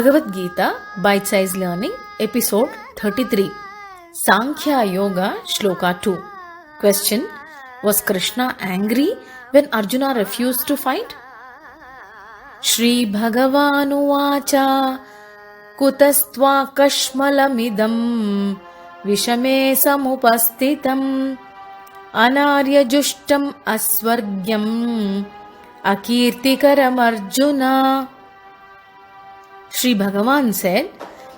Bhagavad Gita Bite Size Learning Episode 33 Sankhya Yoga Shloka 2 Question: Was Krishna angry when Arjuna refused to fight? Shri Bhagavan Uvacha Kutastva Kashmalamidam Vishame Samupastitam Anarya Jushtam Asvargyam Akirtikaram Arjuna. Sri Bhagavan said,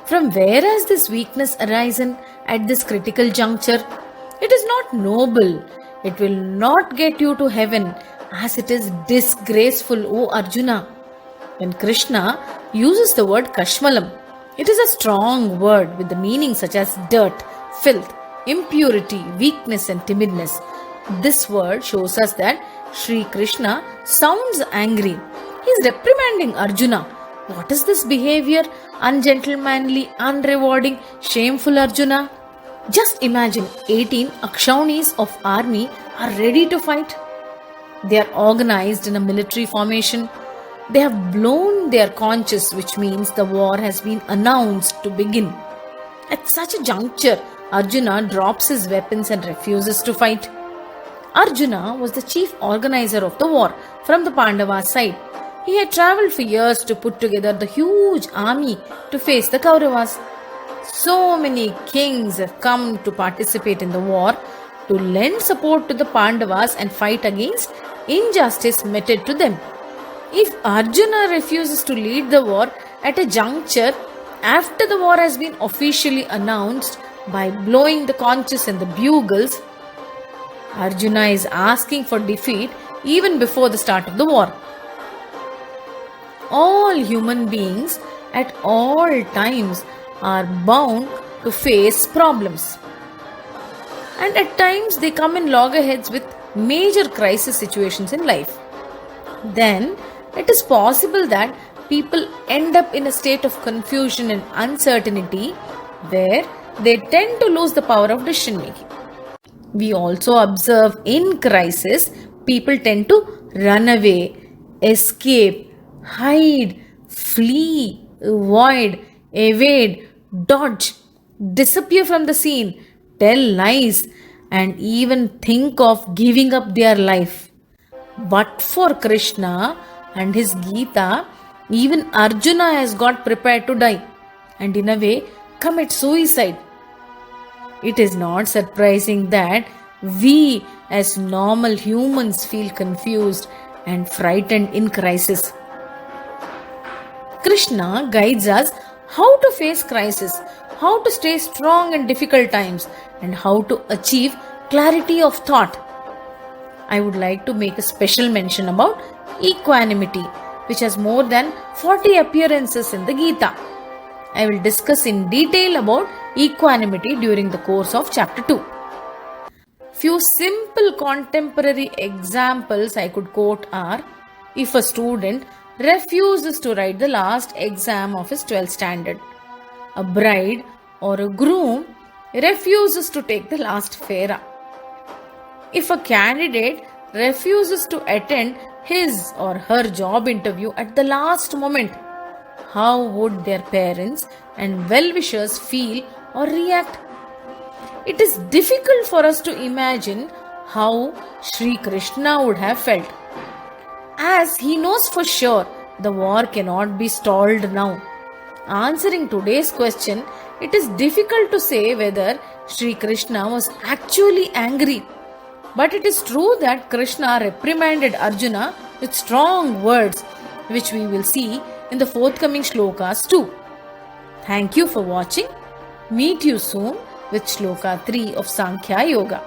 "From where has this weakness arisen at this critical juncture? It is not noble. It will not get you to heaven, as it is disgraceful, O Arjuna." When Krishna uses the word Kashmalam, it is a strong word with the meaning such as dirt, filth, impurity, weakness and timidness. This word shows us that Sri Krishna sounds angry. He is reprimanding Arjuna. What is this behavior? Ungentlemanly, unrewarding, shameful Arjuna? Just imagine 18 Akshaunis of army are ready to fight. They are organized in a military formation. They have blown their conches, which means the war has been announced to begin. At such a juncture, Arjuna drops his weapons and refuses to fight. Arjuna was the chief organizer of the war from the Pandavas' side. He had travelled for years to put together the huge army to face the Kauravas. So many kings have come to participate in the war to lend support to the Pandavas and fight against injustice meted to them. If Arjuna refuses to lead the war at a juncture after the war has been officially announced by blowing the conches and the bugles, Arjuna is asking for defeat even before the start of the war. All human beings at all times are bound to face problems. And at times they come in loggerheads with major crisis situations in life. Then it is possible that people end up in a state of confusion and uncertainty where they tend to lose the power of decision making. We also observe in crisis people tend to run away, escape, hide, flee, avoid, evade, dodge, disappear from the scene, tell lies, and even think of giving up their life. But for Krishna and his Gita, even Arjuna has got prepared to die and in a way commit suicide. It is not surprising that we as normal humans feel confused and frightened in crisis. Krishna guides us how to face crisis, how to stay strong in difficult times, and how to achieve clarity of thought. I would like to make a special mention about equanimity, which has more than 40 appearances in the Gita. I will discuss in detail about equanimity during the course of chapter 2. Few simple contemporary examples I could quote are: if a student refuses to write the last exam of his 12th standard, a bride or a groom refuses to take the last fera, if a candidate refuses to attend his or her job interview at the last moment, how would their parents and well-wishers feel or react? It is difficult for us to imagine how Sri Krishna would have felt, as he knows for sure the war cannot be stalled now. Answering today's question, it is difficult to say whether Sri Krishna was actually angry. But it is true that Krishna reprimanded Arjuna with strong words, which we will see in the forthcoming shlokas too. Thank you for watching. Meet you soon with shloka 3 of Sankhya Yoga.